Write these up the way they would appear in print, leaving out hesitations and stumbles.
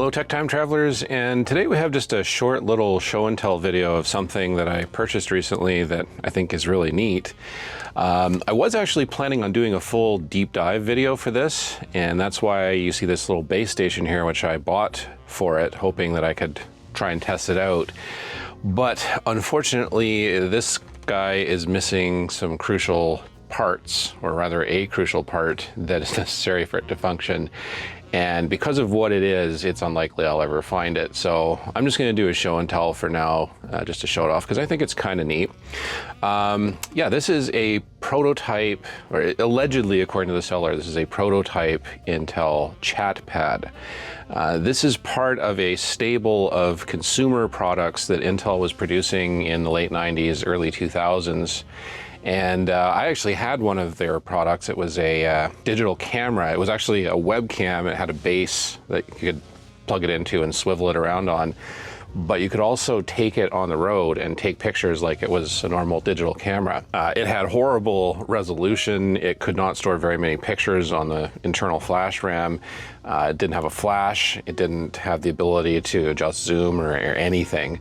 Hello Tech Time Travelers, and today we have just a short little show and tell video of something that I purchased recently that I think is really neat. I was actually planning on doing a full deep dive video for this, and that's why you see this little base station here, which I bought for it, hoping that I could try and test it out. But unfortunately, this guy is missing some crucial parts, or rather a crucial part that is necessary for it to function. And because of what it is, it's unlikely I'll ever find it. So I'm just gonna do a show and tell for now, just to show it off, because I think it's kind of neat. Yeah, this is a prototype, or allegedly, according to the seller, this is a prototype Intel ChatPad. This is part of a stable of consumer products that Intel was producing in the late 90s, early 2000s. And I actually had one of their products. It was a digital camera. It was actually a webcam. It had a base that you could plug it into and swivel it around on. But you could also take it on the road and take pictures like it was a normal digital camera. It had horrible resolution. It could not store very many pictures on the internal flash RAM. It didn't have a flash. It didn't have the ability to adjust zoom or anything.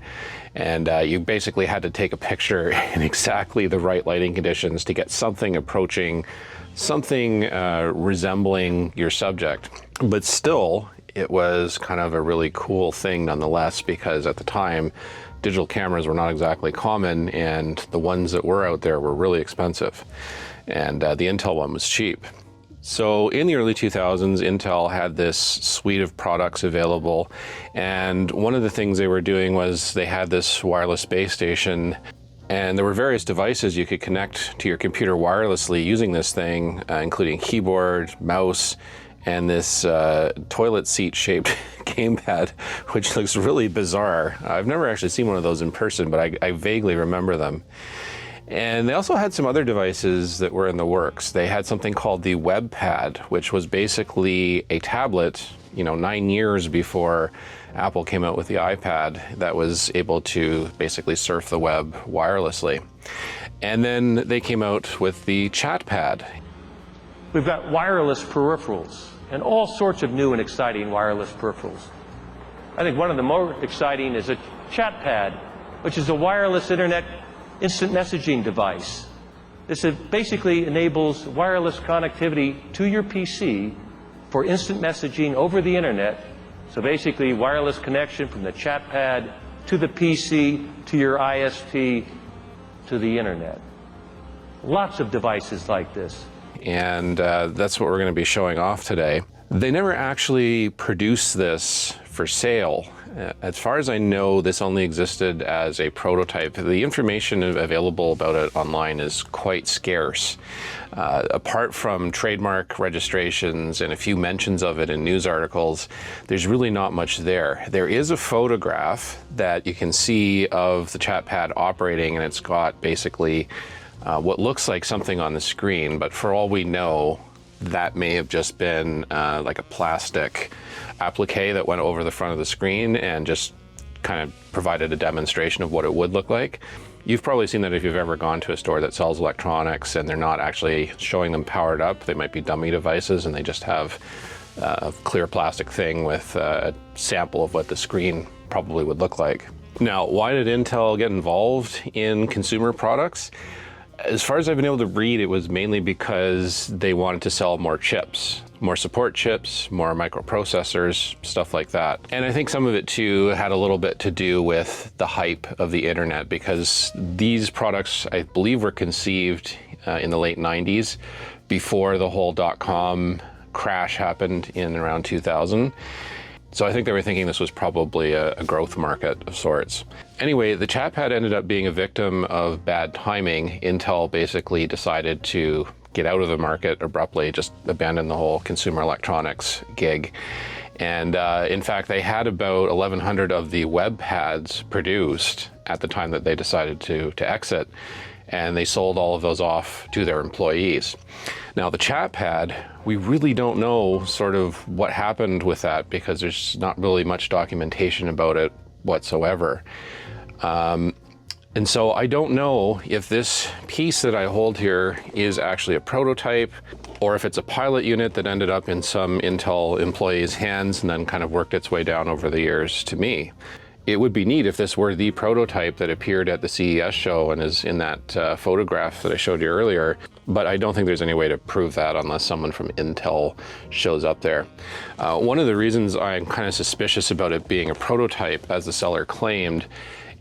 And you basically had to take a picture in exactly the right lighting conditions to get something approaching, something resembling your subject. But still, it was kind of a really cool thing nonetheless, because at the time, digital cameras were not exactly common, and the ones that were out there were really expensive. And the Intel one was cheap. So in the early 2000s, Intel had this suite of products available, and one of the things they were doing was they had this wireless base station, and there were various devices you could connect to your computer wirelessly using this thing, including keyboard, mouse, and this toilet seat shaped gamepad, which looks really bizarre. I've never actually seen one of those in person, but I vaguely remember them. And they also had some other devices that were in the works. They had something called the WebPad, which was basically a tablet, 9 years before Apple came out with the iPad, that was able to basically surf the web wirelessly. And then they came out with the ChatPad. We've got wireless peripherals and all sorts of new and exciting wireless peripherals. I think one of the more exciting is a ChatPad, which is a wireless internet instant messaging device. This basically enables wireless connectivity to your PC for instant messaging over the internet. So basically wireless connection from the ChatPad to the PC, to your ISP, to the internet. Lots of devices like this. And that's what we're going to be showing off today. They never actually produced this for sale. As far as I know, this only existed as a prototype. The information available about it online is quite scarce. Apart from trademark registrations and a few mentions of it in news articles, there's really not much there. There is a photograph that you can see of the ChatPad operating, and it's got basically what looks like something on the screen, but for all we know, that may have just been like a plastic applique that went over the front of the screen and just kind of provided a demonstration of what it would look like. You've probably seen that if you've ever gone to a store that sells electronics and they're not actually showing them powered up. They might be dummy devices and they just have a clear plastic thing with a sample of what the screen probably would look like. Now, why did Intel get involved in consumer products? As far as I've been able to read, it was mainly because they wanted to sell more chips, more support chips, more microprocessors, stuff like that. And I think some of it too had a little bit to do with the hype of the internet, because these products, I believe, were conceived in the late 90s, before the whole .com crash happened in around 2000. So I think they were thinking this was probably a growth market of sorts. Anyway, the ChatPad ended up being a victim of bad timing. Intel basically decided to get out of the market abruptly, just abandon the whole consumer electronics gig. And in fact, they had about 1,100 of the WebPads produced at the time that they decided to exit. And they sold all of those off to their employees. Now the ChatPad, we really don't know sort of what happened with that, because there's not really much documentation about it whatsoever. And so I don't know if this piece that I hold here is actually a prototype, or if it's a pilot unit that ended up in some Intel employee's hands and then kind of worked its way down over the years to me. It would be neat if this were the prototype that appeared at the CES show and is in that photograph that I showed you earlier, but I don't think there's any way to prove that unless someone from Intel shows up there. One of the reasons I'm kind of suspicious about it being a prototype, as the seller claimed,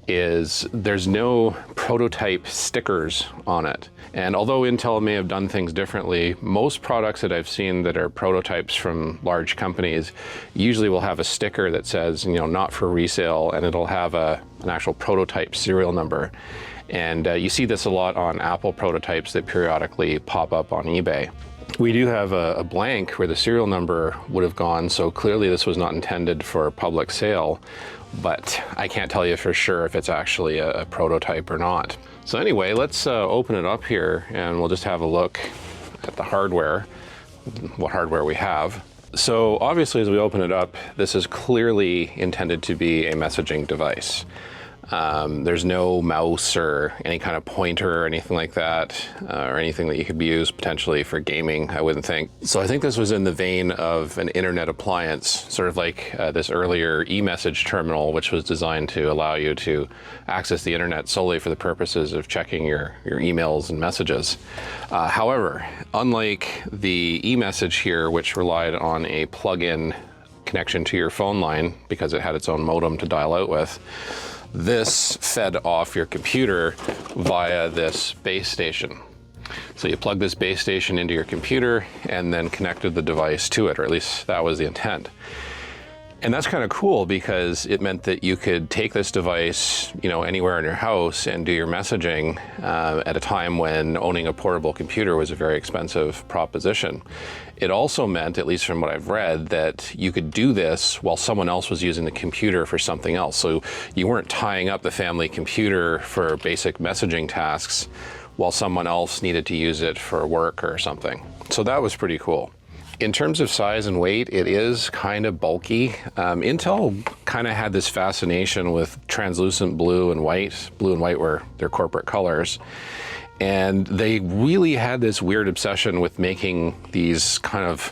is there's no prototype stickers on it. And although Intel may have done things differently, most products that I've seen that are prototypes from large companies usually will have a sticker that says, you know, not for resale, and it'll have an actual prototype serial number. And you see this a lot on Apple prototypes that periodically pop up on eBay. We do have a blank where the serial number would have gone, so clearly this was not intended for public sale, but I can't tell you for sure if it's actually a prototype or not. So anyway, let's open it up here and we'll just have a look at the hardware, what hardware we have. So obviously as we open it up, this is clearly intended to be a messaging device. There's no mouse or any kind of pointer or anything like that, or anything that you could use potentially for gaming, I wouldn't think. So I think this was in the vein of an internet appliance, sort of like this earlier e-message terminal, which was designed to allow you to access the internet solely for the purposes of checking your emails and messages. However, unlike the e-message here, which relied on a plug-in connection to your phone line because it had its own modem to dial out with, this fed off your computer via this base station. So you plug this base station into your computer and then connected the device to it, or at least that was the intent. And that's kind of cool because it meant that you could take this device, you know, anywhere in your house and do your messaging at a time when owning a portable computer was a very expensive proposition. It also meant, at least from what I've read, that you could do this while someone else was using the computer for something else. So you weren't tying up the family computer for basic messaging tasks while someone else needed to use it for work or something. So that was pretty cool. In terms of size and weight, it is kind of bulky. Intel kind of had this fascination with translucent blue and white. Blue and white were their corporate colors. And they really had this weird obsession with making these kind of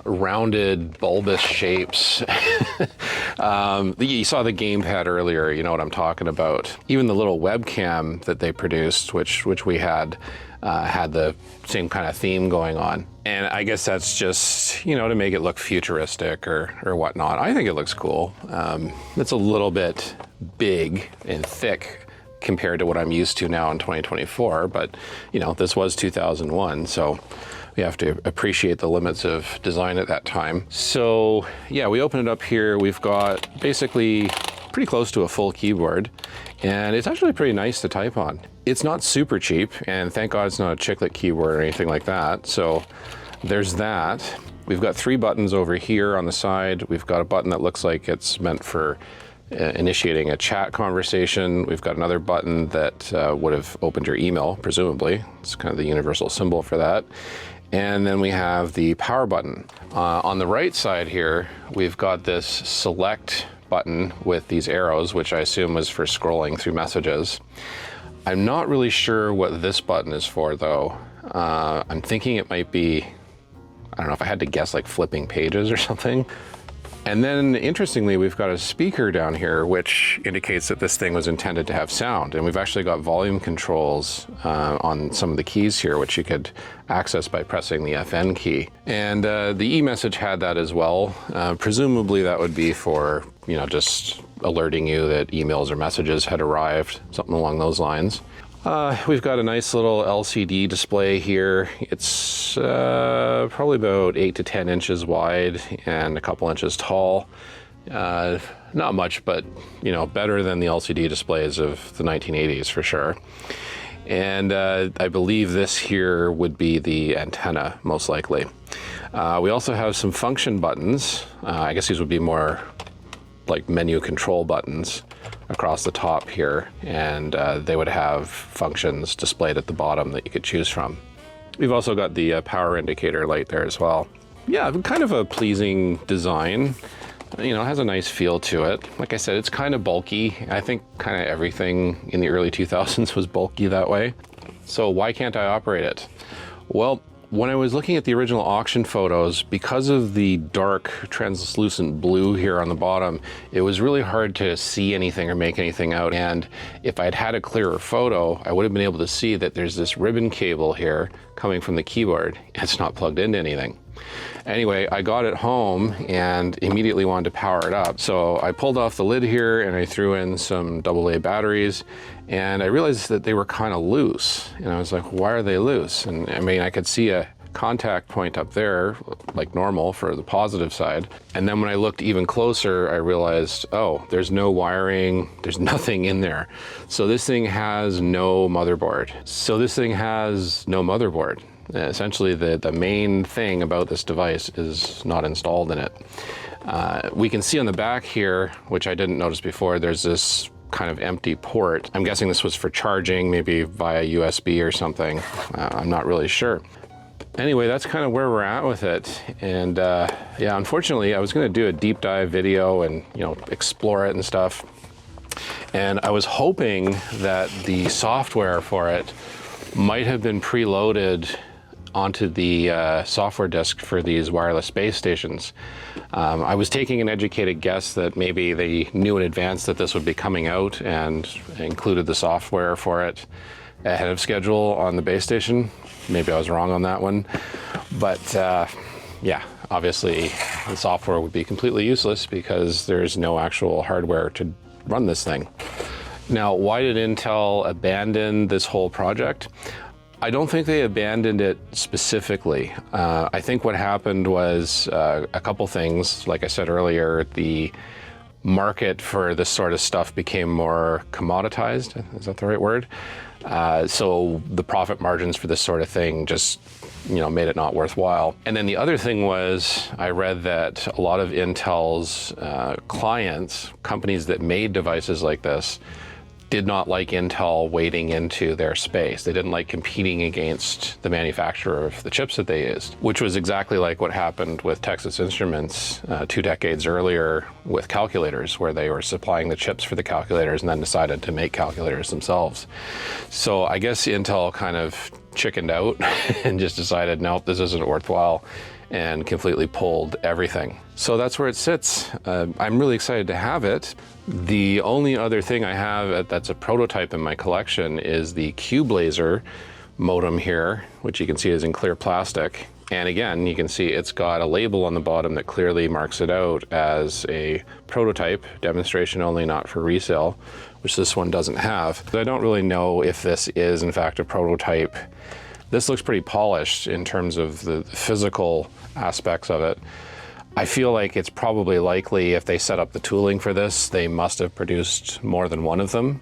rounded, bulbous shapes. You saw the gamepad earlier, you know what I'm talking about. Even the little webcam that they produced, which we had the same kind of theme going on. And I guess that's just, you know, to make it look futuristic or whatnot. I think it looks cool. It's a little bit big and thick compared to what I'm used to now in 2024, but you know, this was 2001, so we have to appreciate the limits of design at that time. So yeah, we open it up here. We've got basically pretty close to a full keyboard, and it's actually pretty nice to type on. It's not super cheap, and thank God it's not a chiclet keyboard or anything like that. So there's that. We've got 3 buttons over here on the side. We've got a button that looks like it's meant for initiating a chat conversation. We've got another button that would have opened your email, presumably. It's kind of the universal symbol for that. And then we have the power button. On the right side here, we've got this select button with these arrows, which I assume was for scrolling through messages. I'm not really sure what this button is for though. I'm thinking it might be, I don't know, if I had to guess, like flipping pages or something. And then interestingly, we've got a speaker down here, which indicates that this thing was intended to have sound. And we've actually got volume controls on some of the keys here, which you could access by pressing the FN key. And the e-message had that as well. Presumably that would be for, you know, just alerting you that emails or messages had arrived, something along those lines. We've got a nice little LCD display here. It's probably about 8 to 10 inches wide and a couple inches tall. Not much, but you know, better than the LCD displays of the 1980s for sure. And I believe this here would be the antenna, most likely. We also have some function buttons. I guess these would be more like menu control buttons across the top here, and they would have functions displayed at the bottom that you could choose from. We've also got the power indicator light there as well. Yeah, kind of a pleasing design. You know, it has a nice feel to it. Like I said, it's kind of bulky. I think kind of everything in the early 2000s was bulky that way. So why can't I operate it? Well, When I was looking at the original auction photos, because of the dark translucent blue here on the bottom, it was really hard to see anything or make anything out. And if I'd had a clearer photo, I would have been able to see that there's this ribbon cable here coming from the keyboard. It's not plugged into anything. Anyway, I got it home and immediately wanted to power it up. So I pulled off the lid here and I threw in some AA batteries, and I realized that they were kind of loose. And I was like, why are they loose? And I mean, I could see a contact point up there, like normal for the positive side. And then when I looked even closer, I realized, oh, there's no wiring, there's nothing in there. So this thing has no motherboard. Essentially, the main thing about this device is not installed in it. We can see on the back here, which I didn't notice before, there's this kind of empty port. I'm guessing this was for charging, maybe via USB or something. I'm not really sure. Anyway, that's kind of where we're at with it. And yeah, unfortunately, I was going to do a deep dive video and, you know, explore it and stuff. And I was hoping that the software for it might have been preloaded onto the software disk for these wireless base stations. I was taking an educated guess that maybe they knew in advance that this would be coming out and included the software for it ahead of schedule on the base station. Maybe I was wrong on that one. But yeah, obviously the software would be completely useless because there's no actual hardware to run this thing. Now, why did Intel abandon this whole project? I don't think they abandoned it specifically. I think what happened was a couple things. Like I said earlier, the market for this sort of stuff became more commoditized. Is that the right word? So the profit margins for this sort of thing just, you know, made it not worthwhile. And then the other thing was, I read that a lot of Intel's clients, companies that made devices like this, did not like Intel wading into their space. They didn't like competing against the manufacturer of the chips that they used, which was exactly like what happened with Texas Instruments 2 decades earlier with calculators, where they were supplying the chips for the calculators and then decided to make calculators themselves. So I guess Intel kind of chickened out and just decided, nope, this isn't worthwhile, and completely pulled everything. So that's where it sits. I'm really excited to have it. The only other thing I have that's a prototype in my collection is the QBlazer modem here, which you can see is in clear plastic. And again, you can see it's got a label on the bottom that clearly marks it out as a prototype, demonstration only, not for resale, which this one doesn't have. I don't really know if this is in fact a prototype. This looks pretty polished in terms of the physical aspects of it. I feel like it's probably likely if they set up the tooling for this, they must have produced more than one of them,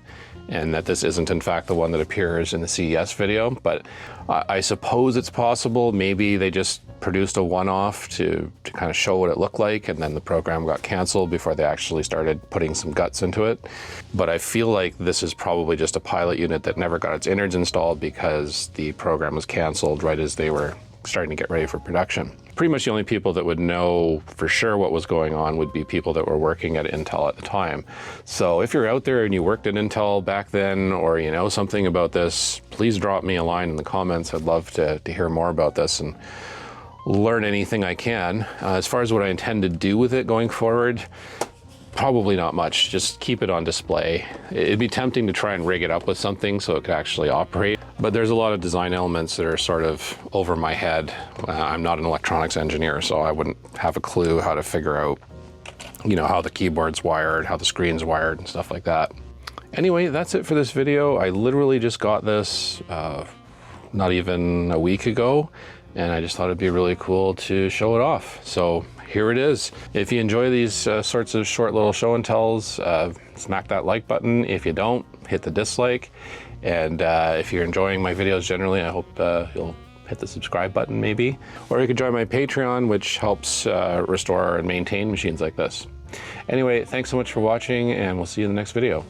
and that this isn't in fact the one that appears in the CES video. But I suppose it's possible maybe they just produced a one-off to kind of show what it looked like, and then the program got canceled before they actually started putting some guts into it. But I feel like this is probably just a pilot unit that never got its innards installed because the program was canceled right as they were starting to get ready for production. Pretty much the only people that would know for sure what was going on would be people that were working at Intel at the time. So if you're out there and you worked at Intel back then, or you know something about this, please drop me a line in the comments. I'd love to hear more about this and learn anything I can. As far as what I intend to do with it going forward, probably not much. Just keep it on display. It'd be tempting to try and rig it up with something so it could actually operate, but there's a lot of design elements that are sort of over my head. I'm not an electronics engineer, so I wouldn't have a clue how to figure out, you know, how the keyboard's wired, how the screen's wired, and stuff like that. Anyway, that's it for this video. I literally just got this not even a week ago, and I just thought it'd be really cool to show it off. So here it is. If you enjoy these sorts of short little show and tells, smack that like button. If you don't, hit the dislike. And if you're enjoying my videos generally, I hope you'll hit the subscribe button maybe. Or you could join my Patreon, which helps restore and maintain machines like this. Anyway, thanks so much for watching, and we'll see you in the next video.